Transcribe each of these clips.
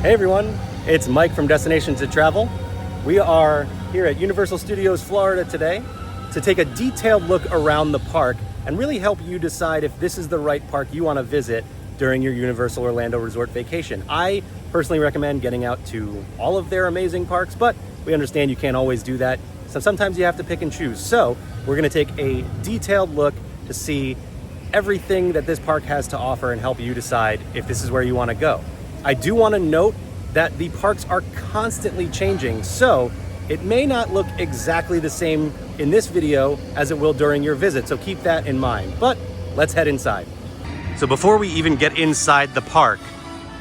Hey everyone, it's Mike from Destinations to Travel. We are here at Universal Studios Florida today to take a detailed look around the park and really help you decide if this is the right park you want to visit during your Universal Orlando Resort vacation. I personally recommend getting out to all of their amazing parks, but we understand you can't always do that. So sometimes you have to pick and choose. So we're going to take a detailed look to see everything that this park has to offer and help you decide if this is where you want to go. I do want to note that the parks are constantly changing, so it may not look exactly the same in this video as it will during your visit, so keep that in mind. But let's head inside. So before we even get inside the park,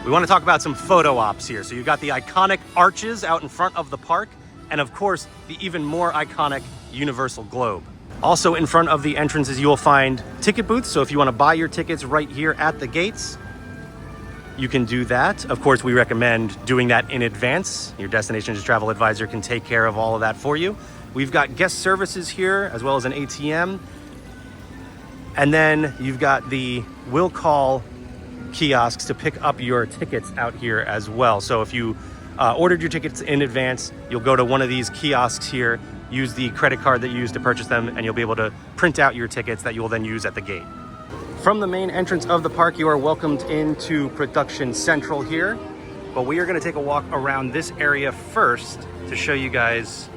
we want to talk about some photo ops here. So you've got the iconic arches out in front of the park, and of course, the even more iconic Universal Globe. Also in front of the entrances, you will find ticket booths, so if you want to buy your tickets right here at the gates, you can do that. Of course, we recommend doing that in advance. Your Destinations Travel advisor can take care of all of that for you. We've got guest services here, as well as an ATM. And then you've got the will call kiosks to pick up your tickets out here as well. So if you ordered your tickets in advance, you'll go to one of these kiosks here, use the credit card that you used to purchase them, and you'll be able to print out your tickets that you will then use at the gate. From the main entrance of the park, you are welcomed into Production Central here, but we are going to take a walk around this area first to show you guys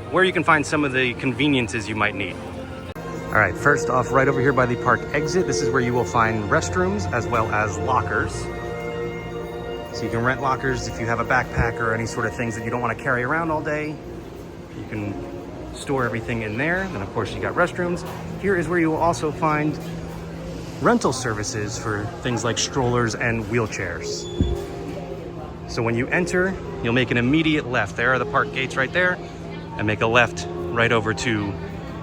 where you can find some of the conveniences you might need. All right, first off, right over here by the park exit, this is where you will find restrooms as well as lockers. So you can rent lockers if you have a backpack or any sort of things that you don't want to carry around all day. You can store everything in there. And of course, you got restrooms. Here is where you will also find rental services for things like strollers and wheelchairs. So when you enter, you'll make an immediate left. There are the park gates right there, and make a left right over to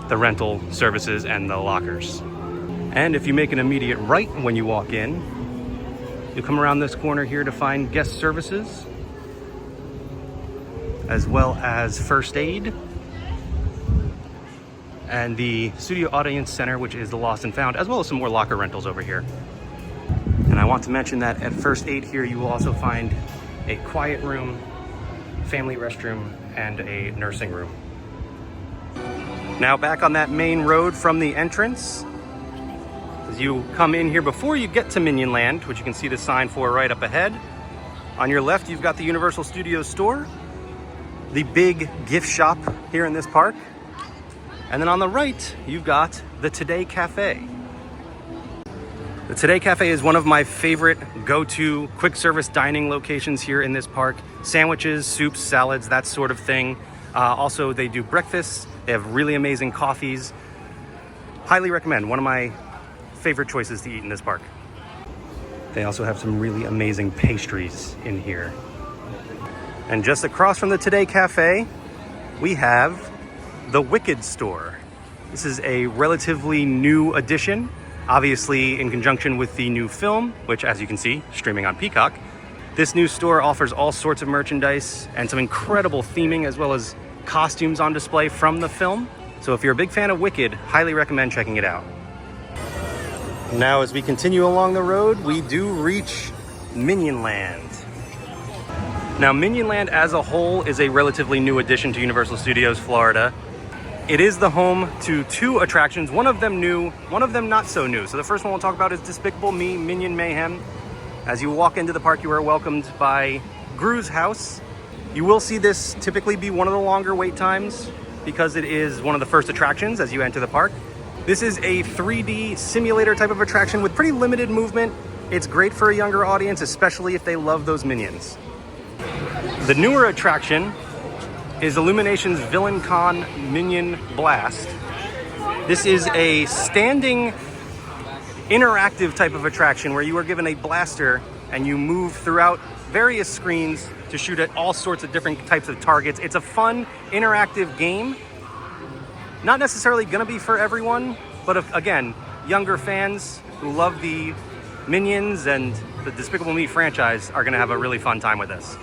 the rental services and the lockers. And if you make an immediate right when you walk in, you'll come around this corner here to find guest services, as well as first aid, and the Studio Audience Center, which is the Lost and Found, as well as some more locker rentals over here. And I want to mention that at first aid here, you will also find a quiet room, family restroom, and a nursing room. Now back on that main road from the entrance, as you come in here before you get to Minion Land, which you can see the sign for right up ahead. On your left, you've got the Universal Studios store, the big gift shop here in this park. And then on the right, you've got the Today Cafe. The Today Cafe is one of my favorite go-to quick service dining locations here in this park. Sandwiches, soups, salads, that sort of thing. Also, they do breakfasts. They have really amazing coffees. Highly recommend. One of my favorite choices to eat in this park. They also have some really amazing pastries in here. And just across from the Today Cafe, we have the Wicked store. This is a relatively new addition, obviously in conjunction with the new film, which as you can see, streaming on Peacock. This new store offers all sorts of merchandise and some incredible theming as well as costumes on display from the film. So if you're a big fan of Wicked, highly recommend checking it out. Now as we continue along the road, we do reach Minion Land. Now Minion Land as a whole is a relatively new addition to Universal Studios Florida. It is the home to two attractions, one of them new, one of them not so new. So the first one we'll talk about is Despicable Me Minion Mayhem. As you walk into the park, you are welcomed by Gru's house. You will see this typically be one of the longer wait times because it is one of the first attractions as you enter the park. This is a 3D simulator type of attraction with pretty limited movement. It's great for a younger audience, especially if they love those minions. The newer attraction is Illumination's Villain Con Minion Blast. This is a standing interactive type of attraction where you are given a blaster and you move throughout various screens to shoot at all sorts of different types of targets. It's a fun, interactive game. Not necessarily gonna be for everyone, but again, younger fans who love the Minions and the Despicable Me franchise are gonna have a really fun time with this.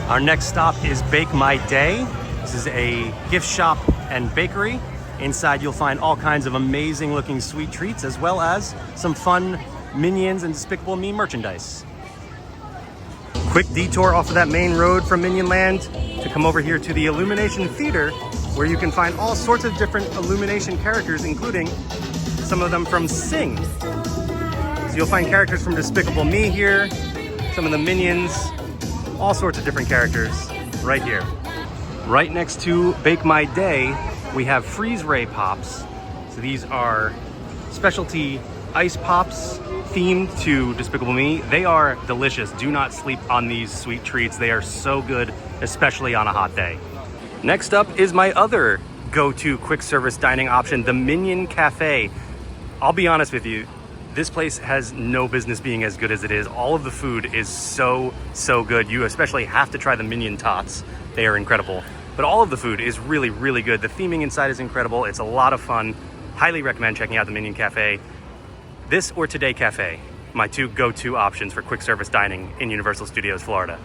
Our next stop is Bake My Day. This is a gift shop and bakery. Inside you'll find all kinds of amazing looking sweet treats as well as some fun Minions and Despicable Me merchandise. Quick detour off of that main road from Minion Land to come over here to the Illumination Theater, where you can find all sorts of different Illumination characters, including some of them from Sing. So you'll find characters from Despicable Me here, some of the Minions, all sorts of different characters right here. Right next to Bake My Day, we have Freeze Ray Pops. So these are specialty ice pops themed to Despicable Me. They are delicious. Do not sleep on these sweet treats. They are so good, especially on a hot day. Next up is my other go-to quick service dining option, the Minion Cafe. I'll be honest with you, this place has no business being as good as it is. All of the food is so good. You especially have to try the Minion Tots. They are incredible. But all of the food is really good. The theming inside is incredible. It's a lot of fun. Highly recommend checking out the Minion Cafe. This or Today Cafe, my two go-to options for quick service dining in Universal Studios Florida.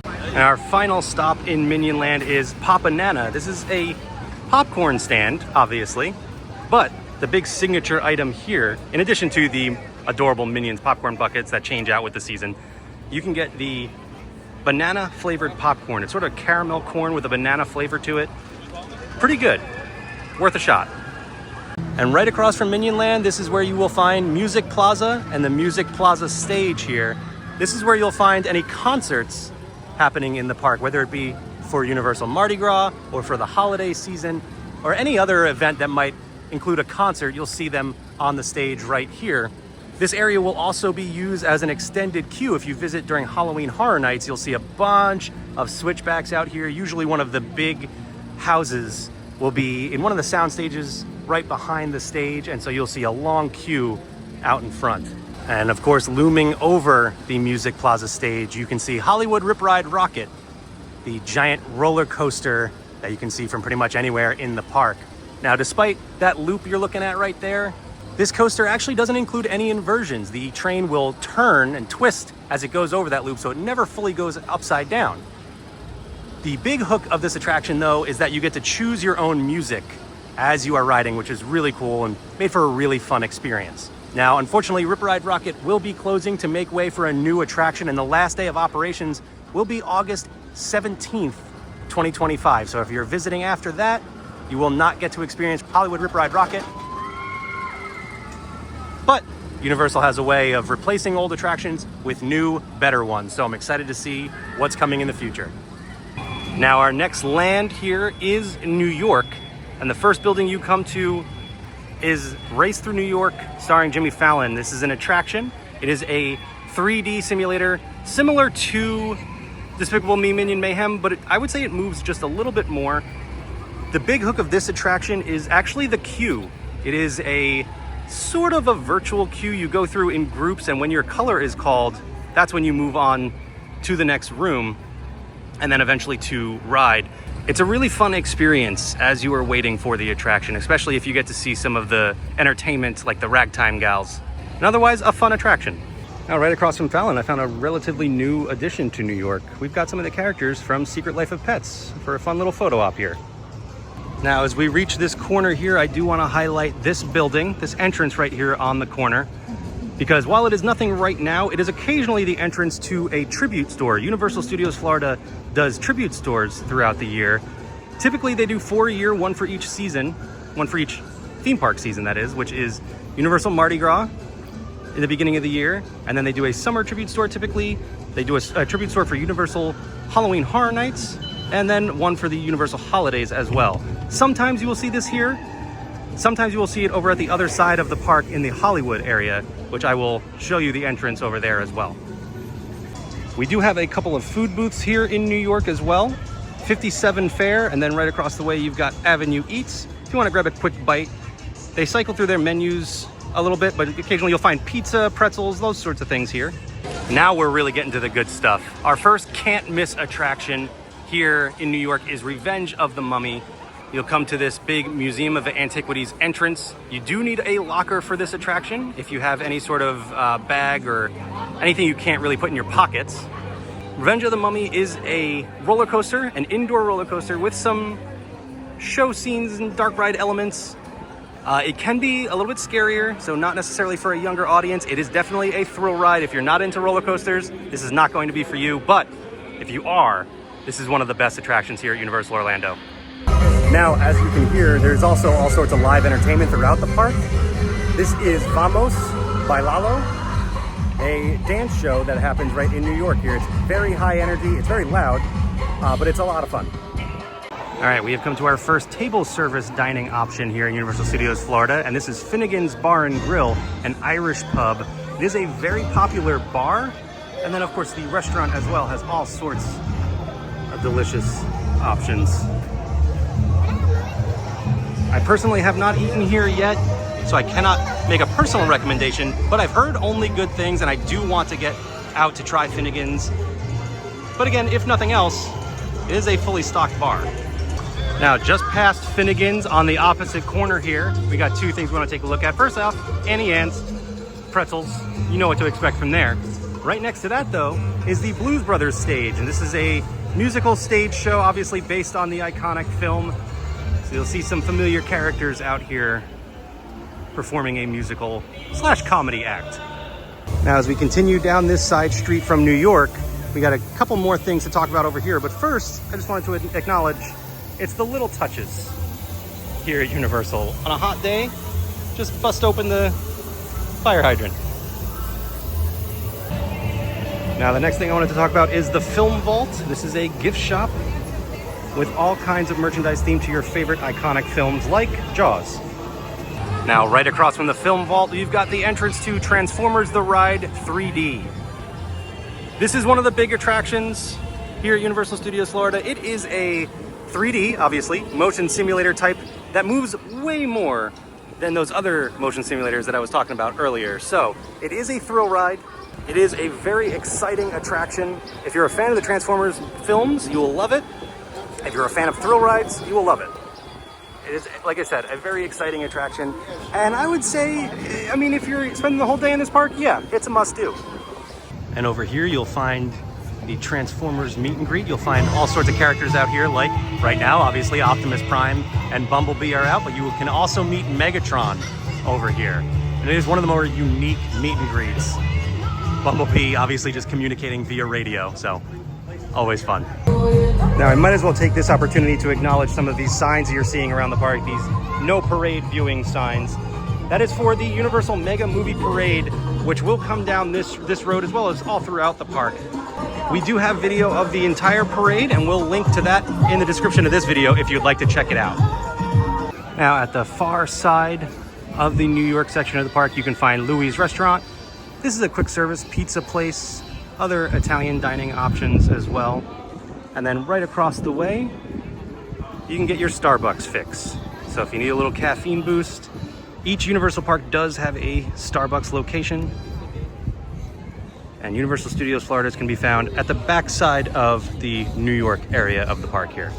And our final stop in Minion Land is Pop-A-Nana. This is a popcorn stand, obviously, but the big signature item here, in addition to the adorable Minions popcorn buckets that change out with the season, you can get the banana flavored popcorn. It's sort of caramel corn with a banana flavor to it. Pretty good, worth a shot. And right across from Minion Land, this is where you will find Music Plaza and the Music Plaza stage here. This is where you'll find any concerts happening in the park, whether it be for Universal Mardi Gras or for the holiday season or any other event that might include a concert. You'll see them on the stage right here. This area will also be used as an extended queue. If you visit during Halloween Horror Nights, you'll see a bunch of switchbacks out here. Usually one of the big houses will be in one of the sound stages right behind the stage, and so you'll see a long queue out in front. And of course, looming over the Music Plaza stage, you can see Hollywood Rip Ride Rocket, the giant roller coaster that you can see from pretty much anywhere in the park. Now, despite that loop you're looking at right there, this coaster actually doesn't include any inversions. The train will turn and twist as it goes over that loop, so it never fully goes upside down. The big hook of this attraction, though, is that you get to choose your own music as you are riding, which is really cool and made for a really fun experience. Now, unfortunately, Rip Ride Rocket will be closing to make way for a new attraction, and the last day of operations will be August 17th, 2025. So if you're visiting after that, you will not get to experience Hollywood Rip Ride Rocket. But Universal has a way of replacing old attractions with new, better ones. So I'm excited to see what's coming in the future. Now, our next land here is New York. And the first building you come to is Race Through New York, starring Jimmy Fallon. This is an attraction. It is a 3D simulator similar to Despicable Me Minion Mayhem, but I would say it moves just a little bit more. The big hook of this attraction is actually the queue. It is a sort of a virtual queue you go through in groups, and when your color is called, that's when you move on to the next room and then eventually to ride. It's a really fun experience as you are waiting for the attraction, especially if you get to see some of the entertainment like the Ragtime Gals. And otherwise, a fun attraction. Now, right across from Fallon, I found a relatively new addition to New York. We've got some of the characters from Secret Life of Pets for a fun little photo op here. Now, as we reach this corner here, I do want to highlight this building, this entrance right here on the corner, because while it is nothing right now, it is occasionally the entrance to a tribute store. Universal Studios Florida does tribute stores throughout the year. Typically, they do 4 a year, one for each season, one for each theme park season, that is, which is Universal Mardi Gras in the beginning of the year, and then they do a summer tribute store typically. They do a tribute store for Universal Halloween Horror Nights, and then one for the Universal holidays as well. Sometimes you will see this here. Sometimes you will see it over at the other side of the park in the Hollywood area, which I will show you the entrance over there as well. We do have a couple of food booths here in New York as well. 57 Fare, and then right across the way you've got Avenue Eats. If you want to grab a quick bite, they cycle through their menus a little bit, but occasionally you'll find pizza, pretzels, those sorts of things here. Now we're really getting to the good stuff. Our first can't miss attraction here in New York is Revenge of the Mummy. You'll come to this big Museum of Antiquities entrance. You do need a locker for this attraction if you have any sort of bag or anything you can't really put in your pockets. Revenge of the Mummy is a roller coaster, an indoor roller coaster with some show scenes and dark ride elements. It can be a little bit scarier, so not necessarily for a younger audience. It is definitely a thrill ride. If you're not into roller coasters, this is not going to be for you. But if you are, this is one of the best attractions here at Universal Orlando. Now, as you can hear, there's also all sorts of live entertainment throughout the park. This is Vamos Bailalo, a dance show that happens right in New York here. It's very high energy, it's very loud, but it's a lot of fun. All right, we have come to our first table service dining option here in Universal Studios Florida, and this is Finnegan's Bar and Grill, an Irish pub. It is a very popular bar, and then of course the restaurant as well has all sorts of delicious options. I personally have not eaten here yet, so I cannot make a personal recommendation, but I've heard only good things, and I do want to get out to try Finnegan's. But again, if nothing else, it is a fully stocked bar. Now, just past Finnegan's on the opposite corner here, we got two things we want to take a look at. First off, Annie Ann's pretzels. You know what to expect from there. Right next to that, though, is the Blues Brothers stage, and this is a musical stage show, obviously based on the iconic film. So you'll see some familiar characters out here performing a musical / comedy act. Now, as we continue down this side street from New York, we got a couple more things to talk about over here. But first, I just wanted to acknowledge it's the little touches here at Universal. On a hot day, just bust open the fire hydrant. Now, the next thing I wanted to talk about is the Film Vault. This is a gift shop with all kinds of merchandise themed to your favorite iconic films like Jaws. Now, right across from the Film Vault, you've got the entrance to Transformers The Ride 3D. This is one of the big attractions here at Universal Studios Florida. It is a 3D, obviously, motion simulator type that moves way more than those other motion simulators that I was talking about earlier. So it is a thrill ride. It is a very exciting attraction. If you're a fan of the Transformers films, you will love it. If you're a fan of thrill rides, you will love it. It is, like I said, a very exciting attraction. And I would say, I mean, if you're spending the whole day in this park, yeah, it's a must-do. And over here, you'll find the Transformers meet and greet. You'll find all sorts of characters out here, like right now, obviously Optimus Prime and Bumblebee are out, but you can also meet Megatron over here. And it is one of the more unique meet and greets. Bumblebee obviously just communicating via radio, so always fun. Now, I might as well take this opportunity to acknowledge some of these signs that you're seeing around the park, these no parade viewing signs. That is for the Universal Mega Movie Parade, which will come down this road as well as all throughout the park. We do have video of the entire parade, and we'll link to that in the description of this video if you'd like to check it out. Now, at the far side of the New York section of the park, you can find Louis' Restaurant. This is a quick service pizza place, other Italian dining options as well. And then right across the way, you can get your Starbucks fix. So if you need a little caffeine boost, each Universal Park does have a Starbucks location. And Universal Studios Florida can be found at the backside of the New York area of the park here.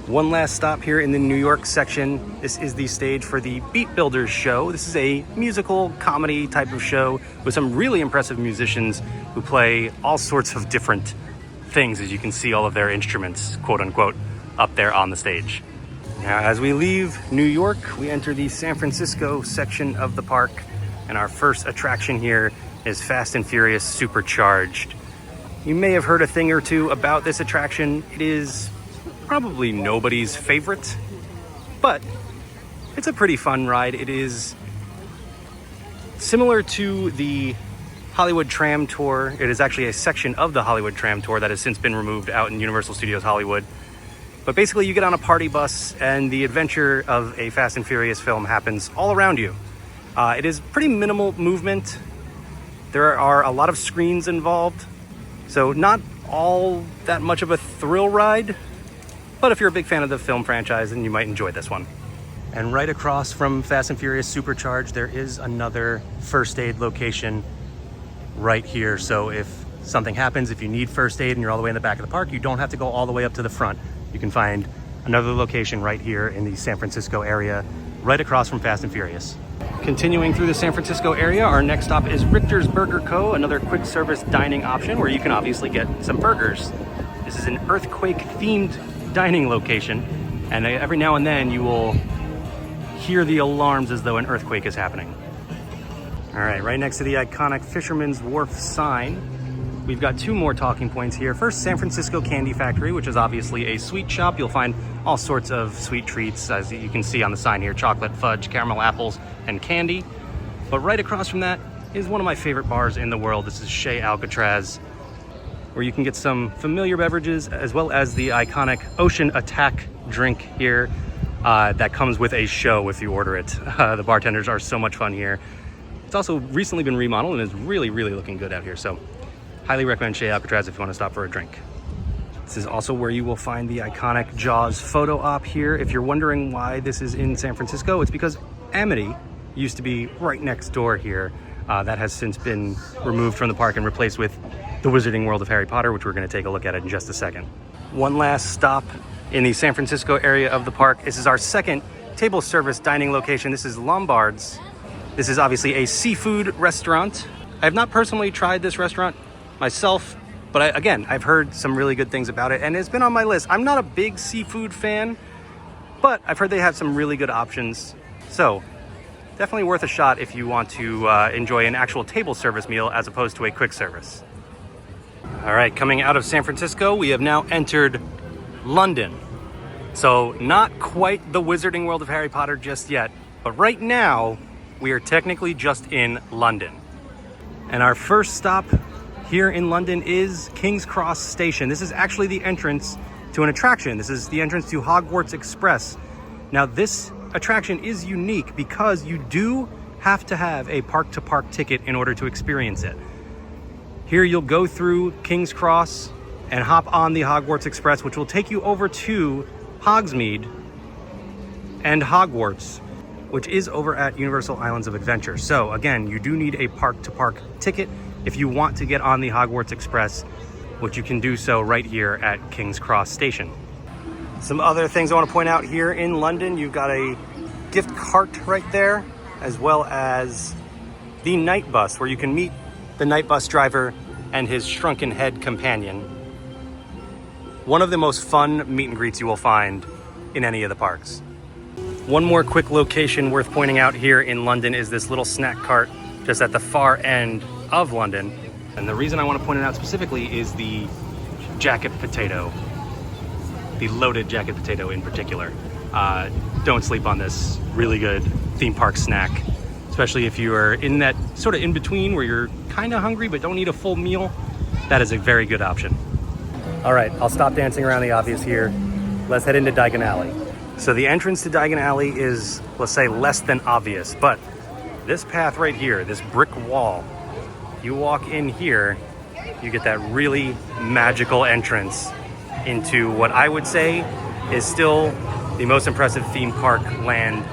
One last stop here in the New York section. This is the stage for the Beat Builders show. This is a musical comedy type of show with some really impressive musicians who play all sorts of different things, as you can see all of their instruments, quote unquote, up there on the stage. Now, as we leave New York, we enter the San Francisco section of the park, and our first attraction here is Fast and Furious Supercharged. You may have heard a thing or two about this attraction. It is probably nobody's favorite, but it's a pretty fun ride. It is similar to the Hollywood Tram Tour. It is actually a section of the Hollywood Tram Tour that has since been removed out in Universal Studios Hollywood. But basically, you get on a party bus, and the adventure of a Fast and Furious film happens all around you. It is pretty minimal movement. There are a lot of screens involved, so not all that much of a thrill ride. But if you're a big fan of the film franchise, then you might enjoy this one. And right across from Fast and Furious Supercharged, there is another first aid location right here. So if something happens, if you need first aid and you're all the way in the back of the park, you don't have to go all the way up to the front. You can find another location right here in the San Francisco area, right across from Fast and Furious. Continuing through the San Francisco area, our next stop is Richter's Burger Co., another quick service dining option where you can obviously get some burgers. This is an earthquake themed dining location, and every now and then you will hear the alarms as though an earthquake is happening. All right, right next to the iconic Fisherman's Wharf sign, we've got two more talking points here. First, San Francisco Candy Factory, which is obviously a sweet shop. You'll find all sorts of sweet treats, as you can see on the sign here: chocolate, fudge, caramel apples, and candy. But right across from that is one of my favorite bars in the world. This is Chez Alcatraz, where you can get some familiar beverages as well as the iconic Ocean Attack drink here that comes with a show if you order it. The bartenders are so much fun here. It's also recently been remodeled and is really, really looking good out here. So highly recommend Chez Alcatraz if you want to stop for a drink. This is also where you will find the iconic Jaws photo op here. If you're wondering why this is in San Francisco, it's because Amity used to be right next door here. That has since been removed from the park and replaced with the Wizarding World of Harry Potter, which we're going to take a look at in just a second. One last stop in the San Francisco area of the park. This is our second table service dining location. This is Lombard's. This is obviously a seafood restaurant. I have not personally tried this restaurant myself, but again, I've heard some really good things about it and it's been on my list. I'm not a big seafood fan, but I've heard they have some really good options. So definitely worth a shot if you want to enjoy an actual table service meal as opposed to a quick service. All right, coming out of San Francisco, we have now entered London. So not quite the Wizarding World of Harry Potter just yet, but right now we are technically just in London. And our first stop here in London is King's Cross Station. This is actually the entrance to an attraction. This is the entrance to Hogwarts Express. Now this attraction is unique because you do have to have a park-to-park ticket in order to experience it. Here you'll go through King's Cross and hop on the Hogwarts Express, which will take you over to Hogsmeade and Hogwarts, which is over at Universal Islands of Adventure. So again, you do need a park-to-park ticket if you want to get on the Hogwarts Express, which you can do so right here at King's Cross Station. Some other things I want to point out here in London: you've got a gift cart right there, as well as the night bus, where you can meet the night bus driver and his shrunken head companion. One of the most fun meet and greets you will find in any of the parks. One more quick location worth pointing out here in London is this little snack cart just at the far end of London. And the reason I want to point it out specifically is the jacket potato, the loaded jacket potato in particular. Don't sleep on this really good theme park snack, especially if you are in that sort of in between where you're kind of hungry but don't need a full meal. That is a very good option. All right, I'll stop dancing around the obvious here. Let's head into Diagon Alley. So the entrance to Diagon Alley is, let's say, less than obvious, but this path right here, this brick wall, you walk in here, you get that really magical entrance into what I would say is still the most impressive theme park land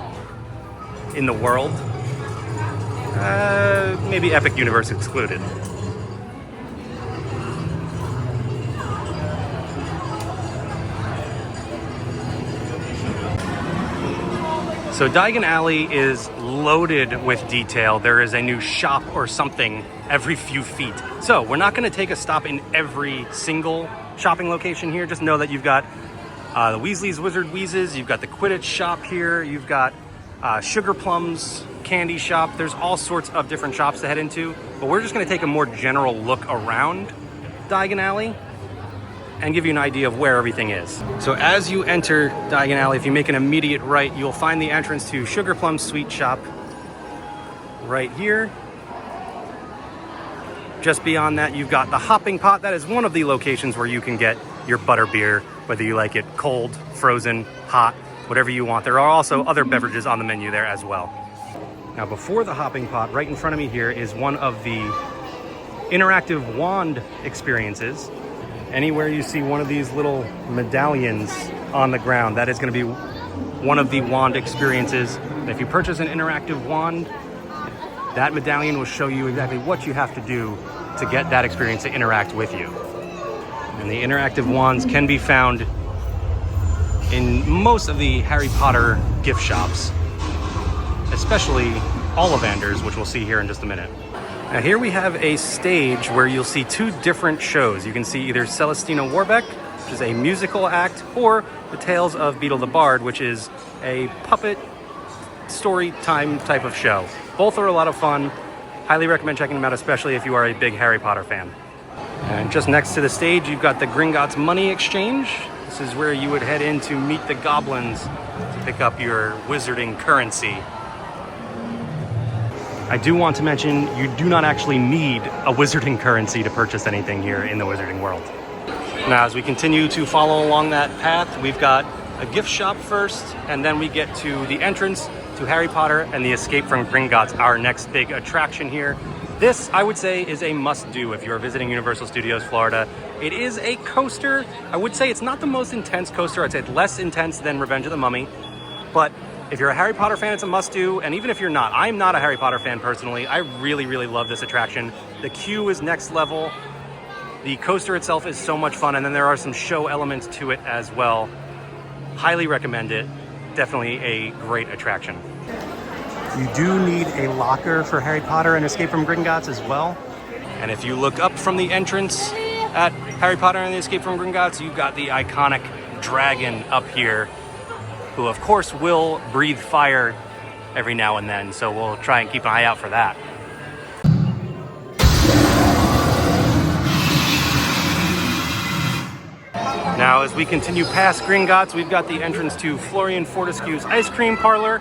in the world. Maybe Epic Universe excluded. So Diagon Alley is loaded with detail. There is a new shop or something every few feet. So we're not going to take a stop in every single shopping location here. Just know that you've got the Weasley's Wizard Wheezes, you've got the Quidditch shop here, you've got Sugar Plum's candy shop. There's all sorts of different shops to head into, but we're just going to take a more general look around Diagon Alley and give you an idea of where everything is. So as you enter Diagon Alley, if you make an immediate right, you'll find the entrance to Sugar Plum's Sweet Shop right here. Just beyond that, you've got the Hopping Pot. That is one of the locations where you can get your butterbeer, whether you like it cold, frozen, hot, whatever you want. There are also other beverages on the menu there as well. Now before the Hopping Pot, right in front of me here is one of the interactive wand experiences. Anywhere you see one of these little medallions on the ground, that is going to be one of the wand experiences. And if you purchase an interactive wand, that medallion will show you exactly what you have to do to get that experience to interact with you. And the interactive wands can be found in most of the Harry Potter gift shops, especially Ollivanders, which we'll see here in just a minute. Now here we have a stage where you'll see two different shows. You can see either Celestina Warbeck, which is a musical act, or The Tales of Beetle the Bard, which is a puppet story time type of show. Both are a lot of fun. Highly recommend checking them out, especially if you are a big Harry Potter fan. And just next to the stage, you've got the Gringotts Money Exchange. This is where you would head in to meet the goblins to pick up your wizarding currency. I do want to mention you do not actually need a wizarding currency to purchase anything here in the Wizarding World. Now, as we continue to follow along that path, we've got a gift shop first, and then we get to the entrance to Harry Potter and the Escape from Gringotts, our next big attraction here. This, I would say, is a must-do if you're visiting Universal Studios Florida. It is a coaster. I would say it's not the most intense coaster. I'd say it's less intense than Revenge of the Mummy. But if you're a Harry Potter fan, it's a must-do. And even if you're not, I'm not a Harry Potter fan personally. I really, really love this attraction. The queue is next level. The coaster itself is so much fun. And then there are some show elements to it as well. Highly recommend it. Definitely a great attraction. You do need a locker for Harry Potter and Escape from Gringotts as well. And if you look up from the entrance at Harry Potter and the Escape from Gringotts, you've got the iconic dragon up here, who of course will breathe fire every now and then. So we'll try and keep an eye out for that. Now, as we continue past Gringotts, we've got the entrance to Florian Fortescue's Ice Cream Parlor.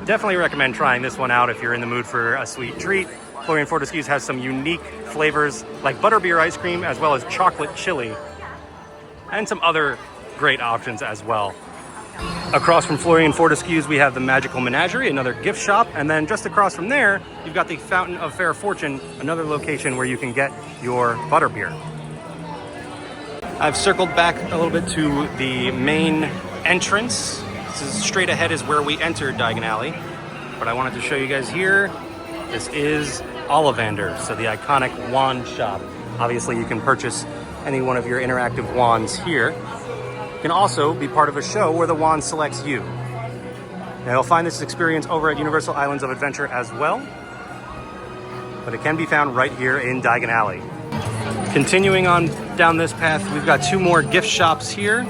Definitely recommend trying this one out if you're in the mood for a sweet treat. Florian Fortescue's has some unique flavors like butterbeer ice cream as well as chocolate chili, and some other great options as well. Across from Florian Fortescue's, we have the Magical Menagerie, another gift shop, and then just across from there, you've got the Fountain of Fair Fortune, another location where you can get your butterbeer. I've circled back a little bit to the main entrance. This is straight ahead is where we entered Diagon Alley, but I wanted to show you guys here. This is Ollivander, so the iconic wand shop. Obviously, you can purchase any one of your interactive wands here. You can also be part of a show where the wand selects you. Now, you'll find this experience over at Universal Islands of Adventure as well, but it can be found right here in Diagon Alley. Continuing on down this path, we've got two more gift shops here,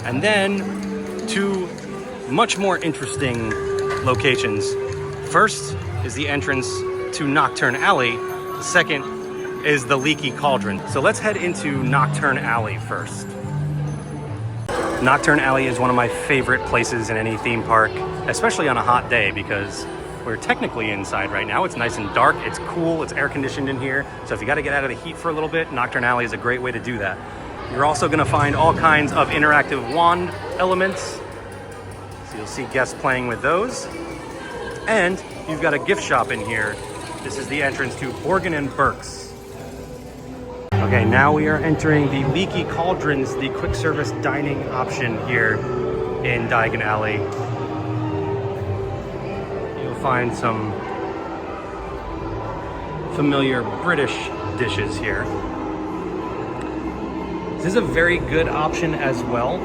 and then two much more interesting locations. First is the entrance to Nocturne Alley. The second is the Leaky Cauldron. So let's head into Nocturne Alley first. Nocturne Alley is one of my favorite places in any theme park, especially on a hot day, because we're technically inside right now. It's nice and dark, it's cool, it's air conditioned in here. So if you gotta get out of the heat for a little bit, Nocturne Alley is a great way to do that. You're also gonna find all kinds of interactive wand elements. So you'll see guests playing with those. And you've got a gift shop in here. This is the entrance to Borgin and Burke's. Okay, now we are entering the Leaky Cauldrons, the quick service dining option here in Diagon Alley. You'll find some familiar British dishes here. This is a very good option as well,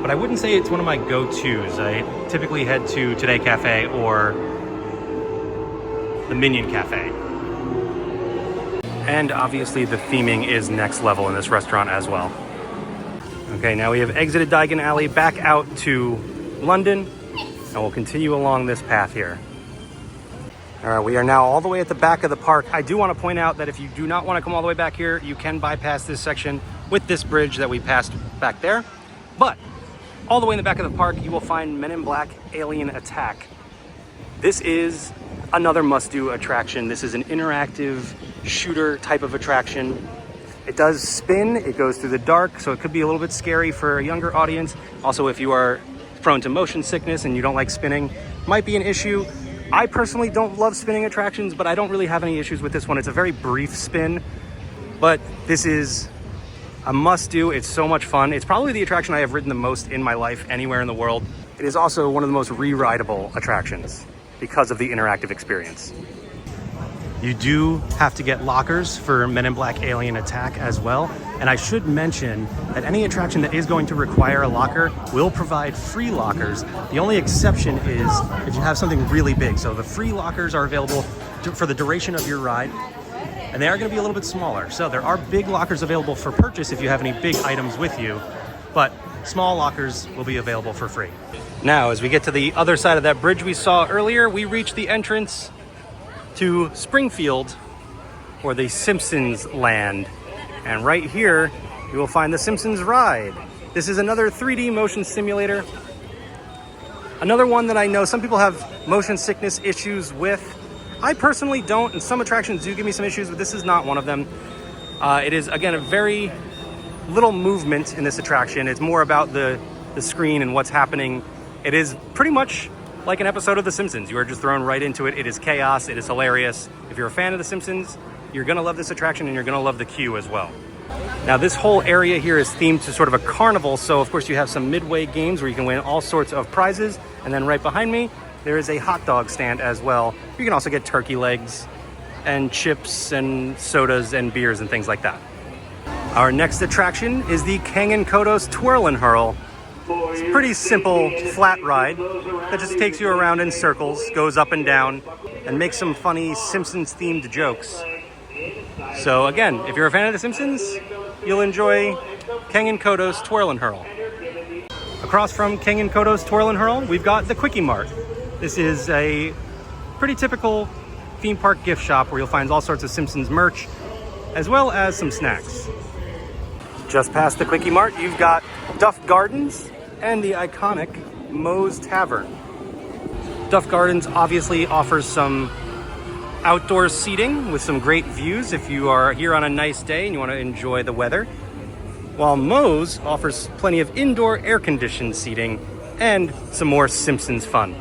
but I wouldn't say it's one of my go-tos. I typically head to Today Cafe or the Minion Cafe. And obviously the theming is next level in this restaurant as well. Okay, now we have exited Diagon Alley back out to London, and we'll continue along this path here. All right, we are now all the way at the back of the park. I do want to point out that if you do not want to come all the way back here, you can bypass this section with this bridge that we passed back there. But all the way in the back of the park, you will find Men in Black Alien Attack. This is another must-do attraction. This is an interactive shooter type of attraction. It does spin, it goes through the dark, so it could be a little bit scary for a younger audience. Also, if you are prone to motion sickness and you don't like spinning, might be an issue. I personally don't love spinning attractions, but I don't really have any issues with this one. It's a very brief spin, but this is a must-do. It's so much fun. It's probably the attraction I have ridden the most in my life anywhere in the world. It is also one of the most re-rideable attractions because of the interactive experience. You do have to get lockers for Men in Black Alien Attack as well. And I should mention that any attraction that is going to require a locker will provide free lockers. The only exception is if you have something really big. So the free lockers are available for the duration of your ride, and they are going to be a little bit smaller. So there are big lockers available for purchase if you have any big items with you, but small lockers will be available for free. Now, as we get to the other side of that bridge we saw earlier, we reach the entrance to Springfield, or the Simpsons Land. And right here, you will find the Simpsons Ride. This is another 3D motion simulator. Another one that I know some people have motion sickness issues with. I personally don't, and some attractions do give me some issues, but this is not one of them. It is, again, a very little movement in this attraction. It's more about the screen and what's happening. It is pretty much like an episode of The Simpsons. You are just thrown right into it. It is chaos. It is hilarious. If you're a fan of The Simpsons, you're going to love this attraction, and you're going to love the queue as well. Now, this whole area here is themed to sort of a carnival. So, of course, you have some midway games where you can win all sorts of prizes. And then right behind me, there is a hot dog stand as well. You can also get turkey legs and chips and sodas and beers and things like that. Our next attraction is the Kang & Kodos Twirl and Hurl. It's a pretty simple flat ride that just takes you around in circles, goes up and down, and makes some funny Simpsons-themed jokes. So again, if you're a fan of The Simpsons, you'll enjoy Kang & Kodos Twirl and Hurl. Across from Kang & Kodos Twirl and Hurl, we've got the Quickie Mart. This is a pretty typical theme park gift shop where you'll find all sorts of Simpsons merch, as well as some snacks. Just past the Quickie Mart, you've got Duff Gardens and the iconic Moe's Tavern. Duff Gardens obviously offers some outdoor seating with some great views if you are here on a nice day and you want to enjoy the weather, while Moe's offers plenty of indoor air-conditioned seating and some more Simpsons fun.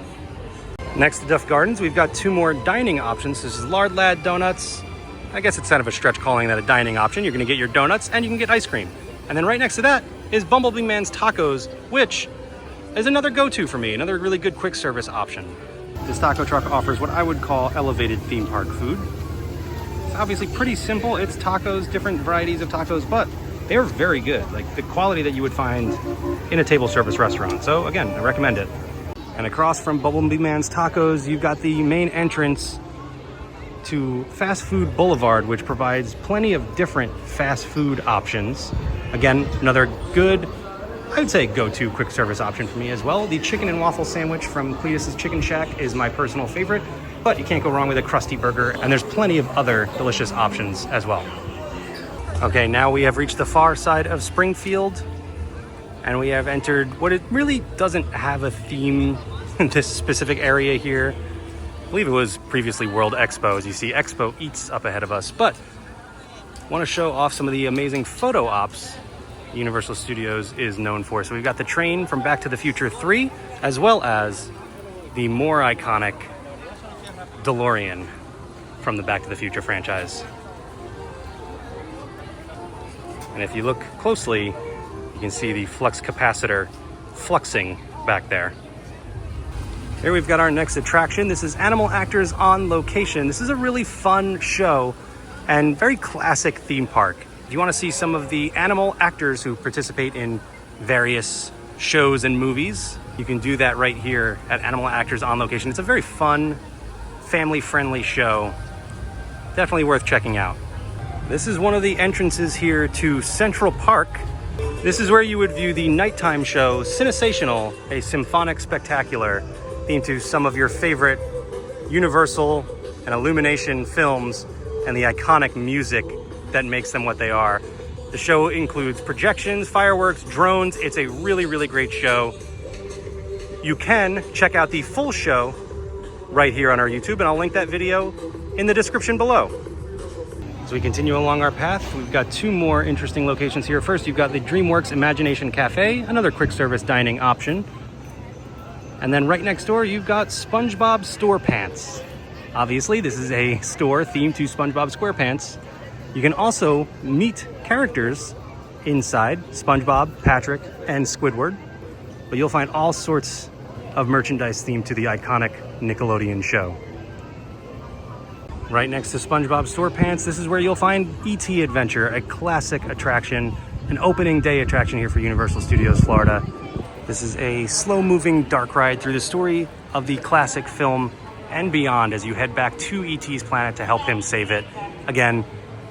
Next to Duff Gardens, we've got two more dining options. This is Lard Lad Donuts. I guess it's kind of a stretch calling that a dining option. You're going to get your donuts and you can get ice cream. And then right next to that is Bumblebee Man's Tacos, which is another go-to for me, another really good quick service option. This taco truck offers what I would call elevated theme park food. It's obviously pretty simple. It's tacos, different varieties of tacos, but they're very good. Like the quality that you would find in a table service restaurant. So again, I recommend it. And across from Bumblebee Man's Tacos, you've got the main entrance to Fast Food Boulevard, which provides plenty of different fast food options. Again, another good, I would say, go-to quick service option for me as well. The chicken and waffle sandwich from Cletus's Chicken Shack is my personal favorite, but you can't go wrong with a Krusty Burger, and there's plenty of other delicious options as well. Okay, now we have reached the far side of Springfield, and we have entered what it really doesn't have a theme in this specific area here. I believe it was previously World Expo. As you see, Expo Eats up ahead of us, but I want to show off some of the amazing photo ops Universal Studios is known for. So we've got the train from Back to the Future 3, as well as the more iconic DeLorean from the Back to the Future franchise. And if you look closely, you can see the flux capacitor fluxing back there. Here we've got our next attraction. This is Animal Actors on Location. This is a really fun show and very classic theme park. If you want to see some of the animal actors who participate in various shows and movies, you can do that right here at Animal Actors on Location. It's a very fun, family-friendly show. Definitely worth checking out. This is one of the entrances here to Central Park. This is where you would view the nighttime show Cinesational, a symphonic spectacular themed to some of your favorite Universal and Illumination films and the iconic music that makes them what they are. The show includes projections, fireworks, drones. It's a really, really great show. You can check out the full show right here on our YouTube, and I'll link that video in the description below. As we continue along our path, we've got two more interesting locations here. First, you've got the DreamWorks Imagination Cafe, another quick service dining option. And then right next door, you've got SpongeBob SquarePants. Obviously, this is a store themed to SpongeBob SquarePants. You can also meet characters inside, SpongeBob, Patrick, and Squidward. But you'll find all sorts of merchandise themed to the iconic Nickelodeon show. Right next to SpongeBob SquarePants, this is where you'll find E.T. Adventure, a classic attraction, an opening day attraction here for Universal Studios Florida. This is a slow-moving dark ride through the story of the classic film and beyond as you head back to E.T.'s planet to help him save it. Again,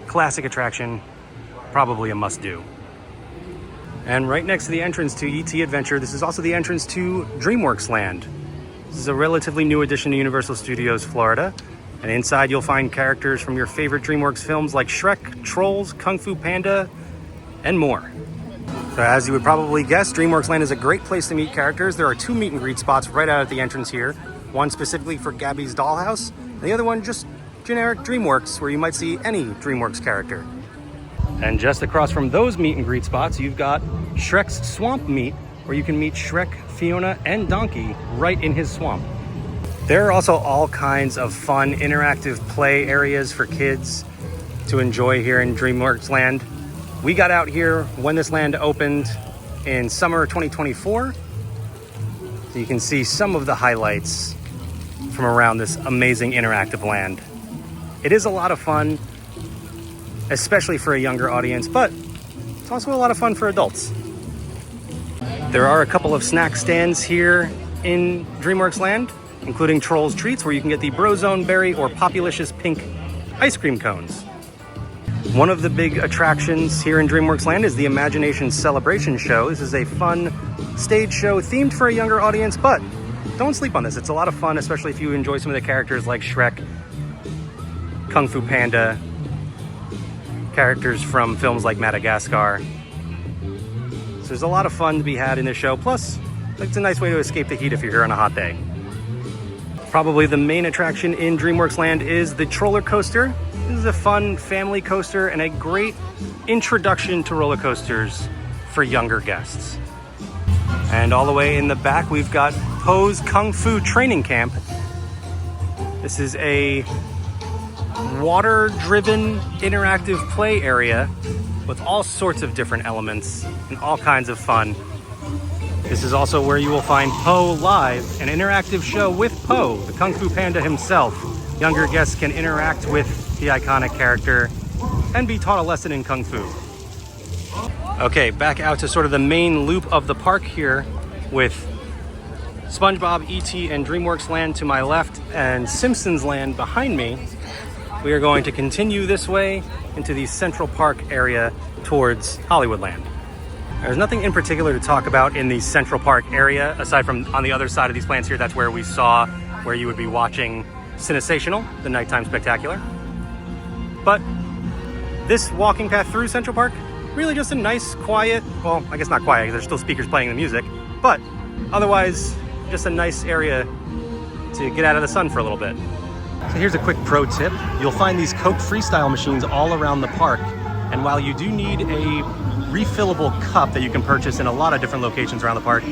classic attraction, probably a must-do. And right next to the entrance to ET Adventure, this is also the entrance to DreamWorks Land. This is a relatively new addition to Universal Studios Florida. And inside you'll find characters from your favorite DreamWorks films like Shrek, Trolls, Kung Fu Panda, and more. So as you would probably guess, DreamWorks Land is a great place to meet characters. There are 2 meet and greet spots right out at the entrance here. One specifically for Gabby's Dollhouse, and the other one just generic DreamWorks, where you might see any DreamWorks character. And just across from those meet and greet spots, you've got Shrek's Swamp Meet, where you can meet Shrek, Fiona, and Donkey right in his swamp. There are also all kinds of fun interactive play areas for kids to enjoy here in DreamWorks Land. We got out here when this land opened in summer 2024, so you can see some of the highlights from around this amazing interactive land. It is a lot of fun, especially for a younger audience, but it's also a lot of fun for adults. There are a couple of snack stands here in DreamWorks Land, including Trolls Treats, where you can get the Brozone Berry or Populicious Pink ice cream cones. One of the big attractions here in DreamWorks Land is the Imagination Celebration Show. This is a fun stage show themed for a younger audience, but don't sleep on this. It's a lot of fun, especially if you enjoy some of the characters like Shrek, Kung Fu Panda, characters from films like Madagascar. So there's a lot of fun to be had in this show. Plus, it's a nice way to escape the heat if you're here on a hot day. Probably the main attraction in DreamWorks Land is the Troller Coaster. This is a fun family coaster and a great introduction to roller coasters for younger guests. And all the way in the back, we've got Po's Kung Fu Training Camp. This is a water-driven interactive play area with all sorts of different elements and all kinds of fun. This is also where you will find Po Live, an interactive show with Po, the Kung Fu Panda himself. Younger guests can interact with the iconic character and be taught a lesson in Kung Fu. Okay, back out to sort of the main loop of the park here with SpongeBob, E.T., and DreamWorks Land to my left and Simpsons Land behind me. We are going to continue this way into the Central Park area towards Hollywoodland. There's nothing in particular to talk about in the Central Park area, aside from on the other side of these plants here. That's where we saw where you would be watching Cinesational, the nighttime spectacular. But this walking path through Central Park, really just a nice, quiet, well, I guess not quiet, because there's still speakers playing the music, but otherwise, just a nice area to get out of the sun for a little bit. So here's a quick pro tip. You'll find these Coke Freestyle machines all around the park, and while you do need a refillable cup that you can purchase in a lot of different locations around the park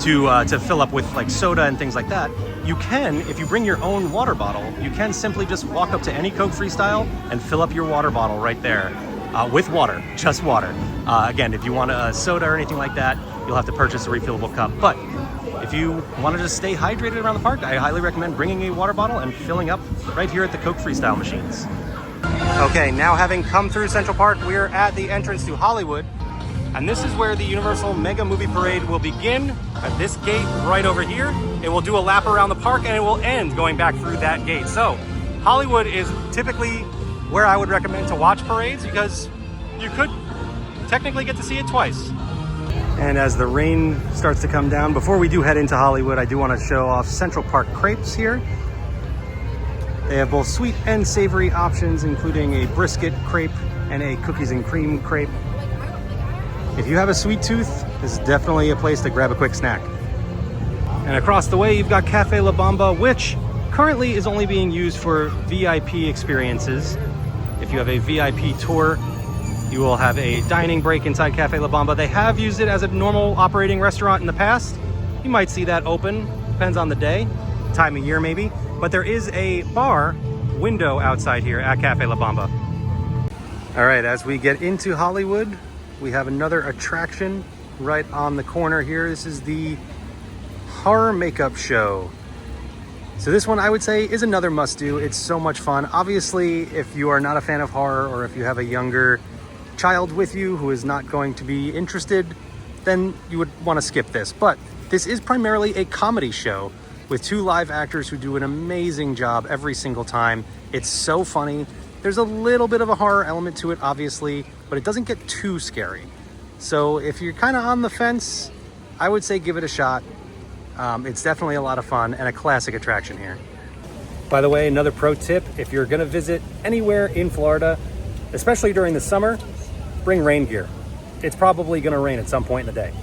to fill up with like soda and things like that, you can, if you bring your own water bottle, you can simply just walk up to any Coke Freestyle and fill up your water bottle right there with water, just water. Again, if you want a soda or anything like that, you'll have to purchase a refillable cup. But if you want to just stay hydrated around the park, I highly recommend bringing a water bottle and filling up right here at the Coke Freestyle machines. Okay, now having come through Central Park, we're at the entrance to Hollywood. And this is where the Universal Mega Movie Parade will begin at this gate right over here. It will do a lap around the park and it will end going back through that gate. So Hollywood is typically where I would recommend to watch parades because you could technically get to see it twice. And as the rain starts to come down, before we do head into Hollywood, I do want to show off Central Park crepes here. They have both sweet and savory options, including a brisket crepe and a cookies and cream crepe. If you have a sweet tooth, this is definitely a place to grab a quick snack. And across the way, you've got Cafe La Bamba, which currently is only being used for VIP experiences. If you have a VIP tour, you will have a dining break inside Cafe La Bamba. They have used it as a normal operating restaurant in the past. You might see that open, depends on the day, time of year maybe. But there is a bar window outside here at Cafe La Bamba. All right, as we get into Hollywood, we have another attraction right on the corner here. This is the Horror Makeup Show. So this one I would say is another must-do. It's so much fun. Obviously, if you are not a fan of horror or if you have a younger child with you who is not going to be interested, then you would want to skip this. But this is primarily a comedy show with 2 live actors who do an amazing job every single time. It's so funny. There's a little bit of a horror element to it, obviously, but it doesn't get too scary. So if you're kind of on the fence, I would say give it a shot. It's definitely a lot of fun and a classic attraction here. By the way, another pro tip, if you're gonna visit anywhere in Florida, especially during the summer, bring rain gear. It's probably gonna rain at some point in the day.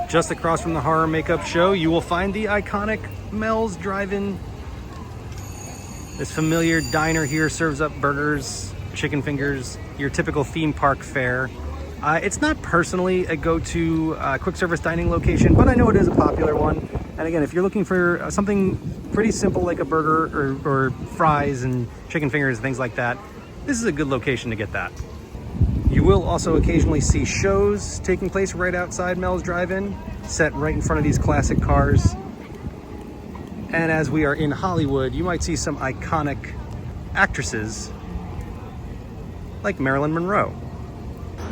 Just across from the horror makeup show, you will find the iconic Mel's Drive-In. This familiar diner here serves up burgers, chicken fingers, your typical theme park fare. It's not personally a go-to quick service dining location, but I know it is a popular one. And again, if you're looking for something pretty simple like a burger or fries and chicken fingers, things like that, this is a good location to get that. You will also occasionally see shows taking place right outside Mel's Drive-In, set right in front of these classic cars. And as we are in Hollywood, you might see some iconic actresses like Marilyn Monroe.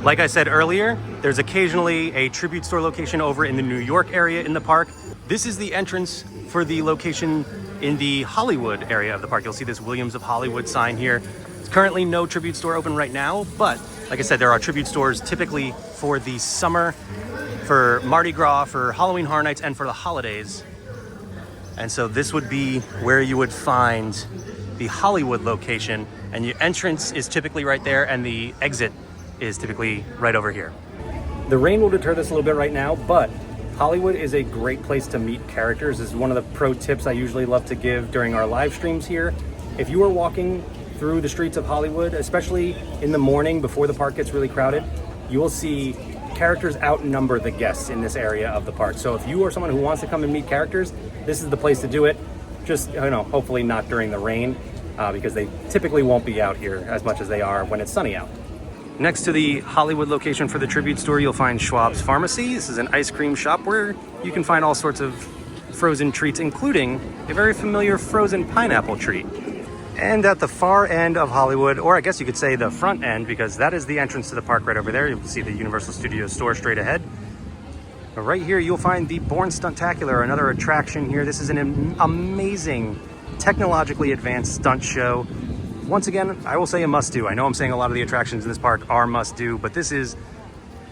Like I said earlier, there's occasionally a tribute store location over in the New York area in the park. This is the entrance for the location in the Hollywood area of the park. You'll see this Williams of Hollywood sign here. There's currently no tribute store open right now, but like I said, there are tribute stores typically for the summer, for Mardi Gras, for Halloween Horror Nights, and for the holidays. And so this would be where you would find the Hollywood location, and your entrance is typically right there, and the exit is typically right over here. The rain will deter this a little bit right now, but Hollywood is a great place to meet characters. This is one of the pro tips I usually love to give during our live streams here. If you are walking through the streets of Hollywood, especially in the morning before the park gets really crowded, you will see characters outnumber the guests in this area of the park. So if you are someone who wants to come and meet characters, this is the place to do it. Just, hopefully not during the rain, because they typically won't be out here as much as they are when it's sunny out. Next to the Hollywood location for the tribute store, you'll find Schwab's Pharmacy. This is an ice cream shop where you can find all sorts of frozen treats, including a very familiar frozen pineapple treat. And at the far end of Hollywood, or I guess you could say the front end, because that is the entrance to the park right over there. You'll see the Universal Studios store straight ahead. But right here, you'll find the Bourne Stuntacular, another attraction here. This is an amazing, technologically advanced stunt show. Once again, I will say a must-do. I know I'm saying a lot of the attractions in this park are must-do, but this is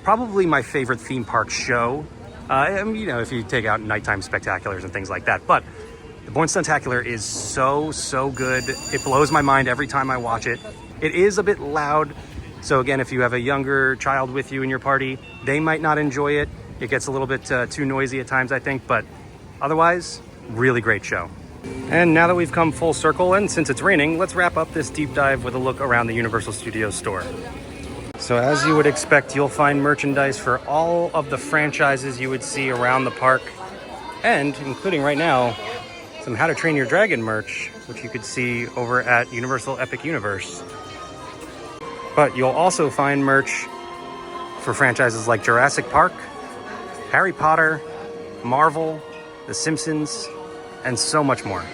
probably my favorite theme park show. If you take out nighttime spectaculars and things like that. But the Bourne Stuntacular is so good. It blows my mind every time I watch it. It is a bit loud. So again, if you have a younger child with you in your party, they might not enjoy it. It gets a little bit too noisy at times, I think, but otherwise, really great show. And now that we've come full circle, and since it's raining, let's wrap up this deep dive with a look around the Universal Studios store. So as you would expect, you'll find merchandise for all of the franchises you would see around the park, and including right now, some How to Train Your Dragon merch, which you could see over at Universal Epic Universe. But you'll also find merch for franchises like Jurassic Park, Harry Potter, Marvel, The Simpsons, and so much more.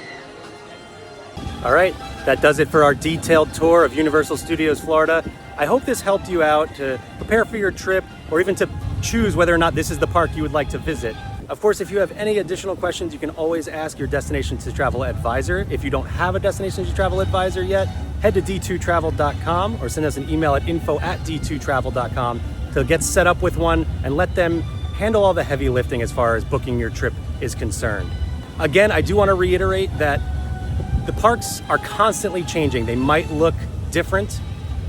All right, that does it for our detailed tour of Universal Studios Florida. I hope this helped you out to prepare for your trip, or even to choose whether or not this is the park you would like to visit. Of course, if you have any additional questions, you can always ask your Destination to Travel advisor. If you don't have a Destination to Travel advisor yet, head to d2travel.com or send us an email at info@d2travel.com to get set up with one and let them handle all the heavy lifting as far as booking your trip is concerned. Again, I do want to reiterate that the parks are constantly changing. They might look different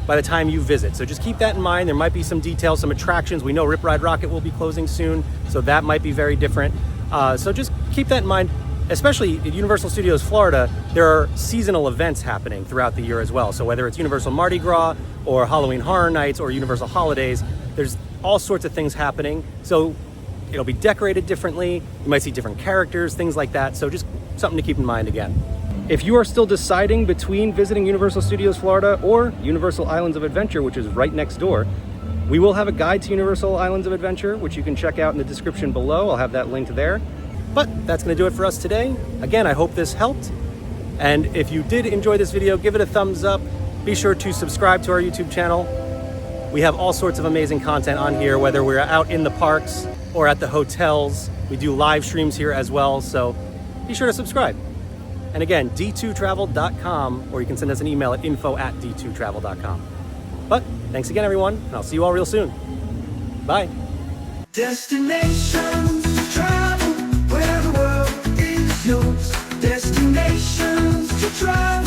by the time you visit. So just keep that in mind. There might be some details, some attractions. We know Rip Ride Rocket will be closing soon, so that might be very different. So just keep that in mind. Especially at Universal Studios Florida, there are seasonal events happening throughout the year as well. So whether it's Universal Mardi Gras or Halloween Horror Nights or Universal Holidays, there's all sorts of things happening. So it'll be decorated differently. You might see different characters, things like that. So just something to keep in mind again. If you are still deciding between visiting Universal Studios Florida or Universal Islands of Adventure, which is right next door, we will have a guide to Universal Islands of Adventure, which you can check out in the description below. I'll have that linked there. But that's going to do it for us today. Again, I hope this helped. And if you did enjoy this video, give it a thumbs up. Be sure to subscribe to our YouTube channel. We have all sorts of amazing content on here, whether we're out in the parks or at the hotels. We do live streams here as well, so be sure to subscribe. And again, d2travel.com, or you can send us an email at info@d2travel.com. But thanks again, everyone, and I'll see you all real soon. Bye. Destinations to travel, where the world is yours. Destinations to travel.